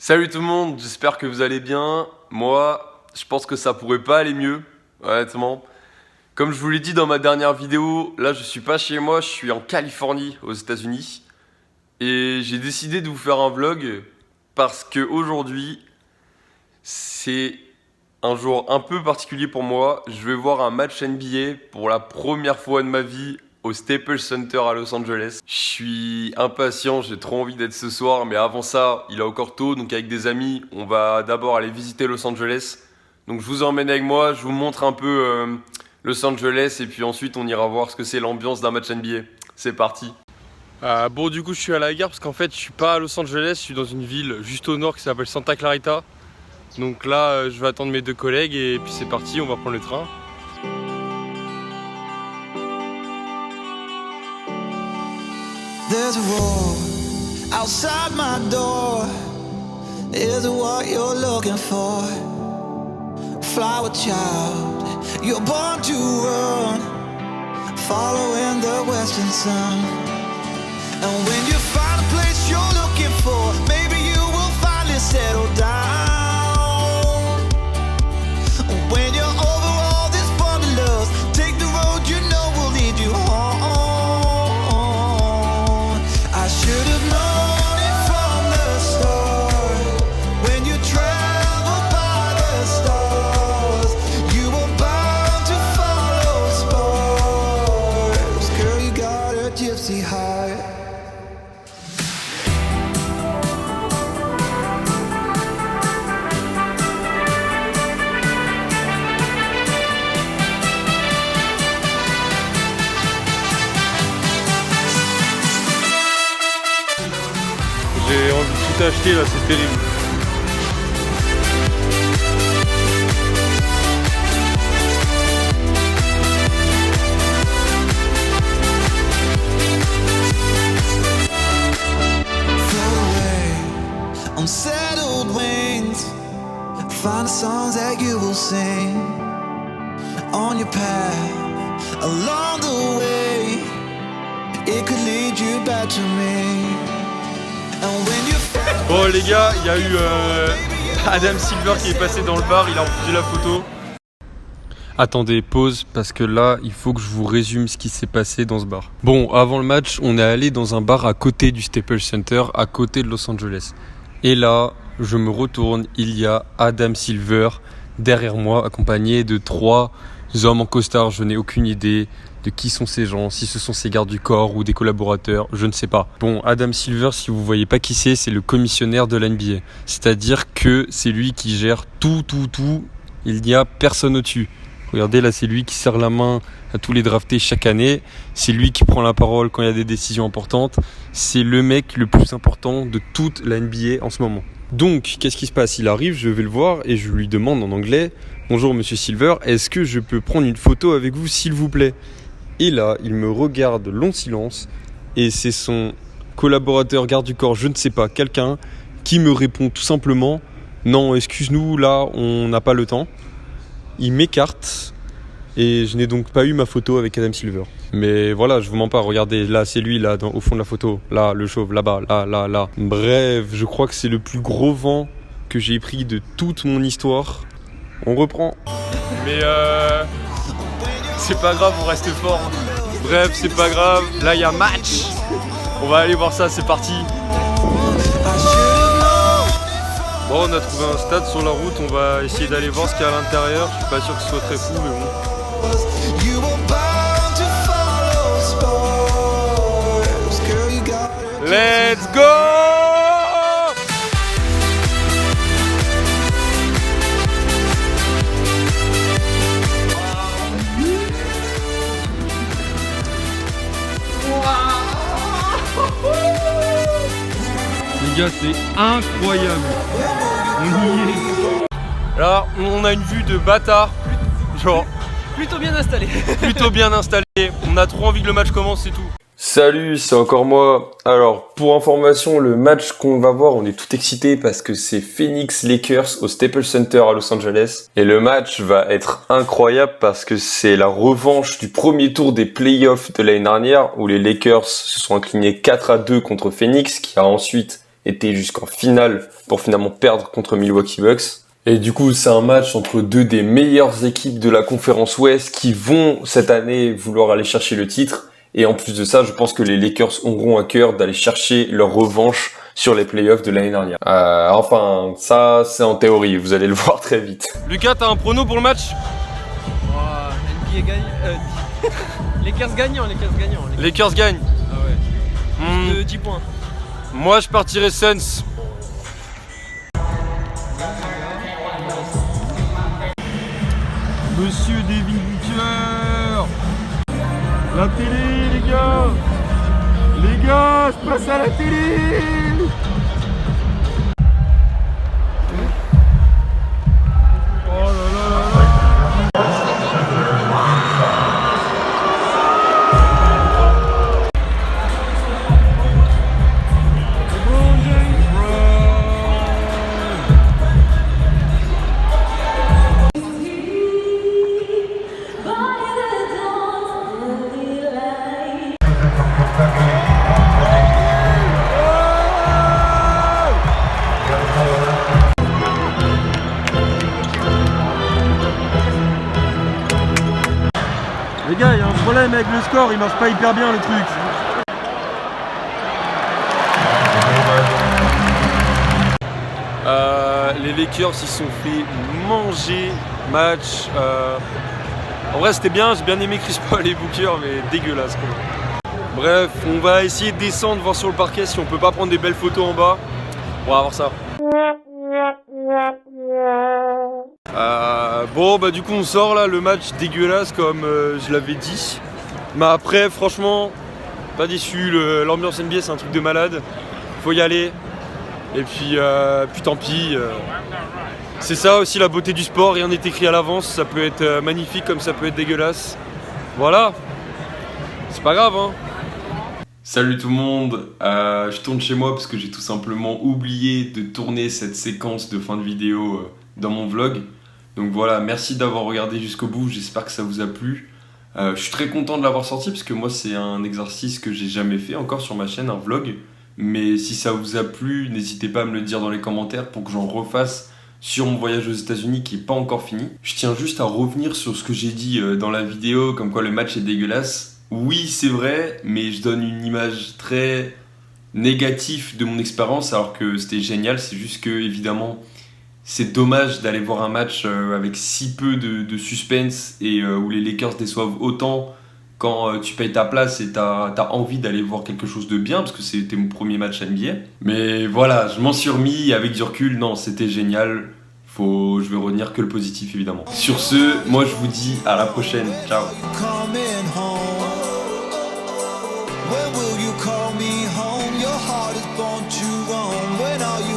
Salut tout le monde, j'espère que vous allez bien. Moi, je pense que ça pourrait pas aller mieux, honnêtement. Comme je vous l'ai dit dans ma dernière vidéo, là je suis pas chez moi, je suis en Californie, aux États-Unis. Et j'ai décidé de vous faire un vlog parce que aujourd'hui, c'est un jour un peu particulier pour moi. Je vais voir un match NBA pour la première fois de ma vie au Staples Center à Los Angeles. Je suis impatient, j'ai trop envie d'être ce soir, mais avant ça, il est encore tôt, donc avec des amis, on va d'abord aller visiter Los Angeles. Donc je vous emmène avec moi, je vous montre un peu Los Angeles, et puis ensuite on ira voir ce que c'est l'ambiance d'un match NBA. C'est parti. Bon, du coup je suis à la gare parce qu'en fait je suis pas à Los Angeles, je suis dans une ville juste au nord qui s'appelle Santa Clarita. Donc là je vais attendre mes deux collègues et puis c'est parti, on va prendre le train. There's a roar outside my door. Is it what you're looking for? Flower child, you're born to run, following the western sun. And when you find a place you're looking for, maybe you will finally settle down. When you're over all this wanderlust, take the road you know will lead you home. I should have known it from the start. When you travel by the stars, you were bound to follow stars. Girl, you got a gypsy heart. J'ai envie de tout acheter là, c'est terrible. Float away on settled wings. Find the songs that you will sing on your path along the way. It could lead you back to me. And when you find Bon les gars, il y a eu Adam Silver qui est passé dans le bar, il a refusé la photo. Attendez, pause, parce que là, il faut que je vous résume ce qui s'est passé dans ce bar. Bon, avant le match, on est allé dans un bar à côté du Staples Center, à côté de Los Angeles. Et là, je me retourne, il y a Adam Silver derrière moi, accompagné de 3 hommes en costard. Je n'ai aucune idée de qui sont ces gens, si ce sont ses gardes du corps ou des collaborateurs, je ne sais pas. Bon, Adam Silver, si vous voyez pas qui c'est le commissionnaire de l'NBA. C'est-à-dire que c'est lui qui gère tout. Il n'y a personne au-dessus. Regardez, là, c'est lui qui serre la main à tous les draftés chaque année. C'est lui qui prend la parole quand il y a des décisions importantes. C'est le mec le plus important de toute la NBA en ce moment. Donc, qu'est-ce qui se passe? Il arrive, je vais le voir et je lui demande en anglais « Bonjour, monsieur Silver, est-ce que je peux prendre une photo avec vous, s'il vous plaît ?» Et là, il me regarde, long silence, et c'est son collaborateur, garde du corps, je ne sais pas, quelqu'un, qui me répond tout simplement « Non, excuse-nous, là, on n'a pas le temps ». Il m'écarte, et je n'ai donc pas eu ma photo avec Adam Silver. Mais voilà, je vous mens pas, regardez, là, c'est lui, là, au fond de la photo, là, le chauve, là-bas, là. Bref, je crois que c'est le plus gros vent que j'ai pris de toute mon histoire. On reprend. Mais c'est pas grave, on reste fort. Bref, c'est pas grave. Là, il y a match. On va aller voir ça, c'est parti. Bon, on a trouvé un stade sur la route. On va essayer d'aller voir ce qu'il y a à l'intérieur. Je suis pas sûr que ce soit très fou, mais bon. Let's go! Les gars, c'est incroyable. On y est. Là, on a une vue de bâtard. Genre, Plutôt bien installé. plutôt bien installé. On a trop envie que le match commence, c'est tout. Salut, c'est encore moi. Alors, pour information, le match qu'on va voir, on est tout excité parce que c'est Phoenix Lakers au Staples Center à Los Angeles. Et le match va être incroyable parce que c'est la revanche du premier tour des playoffs de l'année dernière où les Lakers se sont inclinés 4-2 contre Phoenix qui a ensuite été jusqu'en finale pour finalement perdre contre Milwaukee Bucks. Et du coup, c'est un match entre deux des meilleures équipes de la conférence Ouest qui vont cette année vouloir aller chercher le titre. Et en plus de ça, je pense que les Lakers auront à cœur d'aller chercher leur revanche sur les playoffs de l'année dernière. Enfin, ça, c'est en théorie. Vous allez le voir très vite. Lucas, t'as un prono pour le match? NBA gagne. Lakers gagnant. Lakers gagnent. Ah ouais. De 10 points. Moi, je partirais Suns. Monsieur David Booker. La télé, les gars. Les gars, je passe à la télé. Oh là là là là. Les gars, il y a un problème avec le score, il marche pas hyper bien le truc. Les Lakers ils sont fait manger match. En vrai c'était bien, j'ai bien aimé Chris Paul et Booker, mais dégueulasse quoi. Bref, on va essayer de descendre, voir sur le parquet si on peut pas prendre des belles photos en bas. On va voir ça. Bon bah du coup on sort là, le match dégueulasse comme je l'avais dit. Mais après franchement pas déçu, l'ambiance NBA c'est un truc de malade. Faut y aller. Et puis tant pis. C'est ça aussi la beauté du sport, rien n'est écrit à l'avance, ça peut être magnifique comme ça peut être dégueulasse. Voilà. C'est pas grave hein. Salut tout le monde, je tourne chez moi parce que j'ai tout simplement oublié de tourner cette séquence de fin de vidéo dans mon vlog. Donc voilà, merci d'avoir regardé jusqu'au bout, j'espère que ça vous a plu. Je suis très content de l'avoir sorti parce que moi c'est un exercice que j'ai jamais fait encore sur ma chaîne, un vlog. Mais si ça vous a plu, n'hésitez pas à me le dire dans les commentaires pour que j'en refasse sur mon voyage aux États-Unis qui n'est pas encore fini. Je tiens juste à revenir sur ce que j'ai dit dans la vidéo, comme quoi le match est dégueulasse. Oui, c'est vrai, mais je donne une image très négative de mon expérience alors que c'était génial. C'est juste que, évidemment, c'est dommage d'aller voir un match avec si peu de suspense et où les Lakers déçoivent autant quand tu payes ta place et t'as envie d'aller voir quelque chose de bien parce que c'était mon premier match NBA. Mais voilà, je m'en suis remis avec du recul. Non, c'était génial. Je vais retenir que le positif évidemment. Sur ce, moi je vous dis à la prochaine. Ciao. When will you call me home? Your heart is born to roam. When are you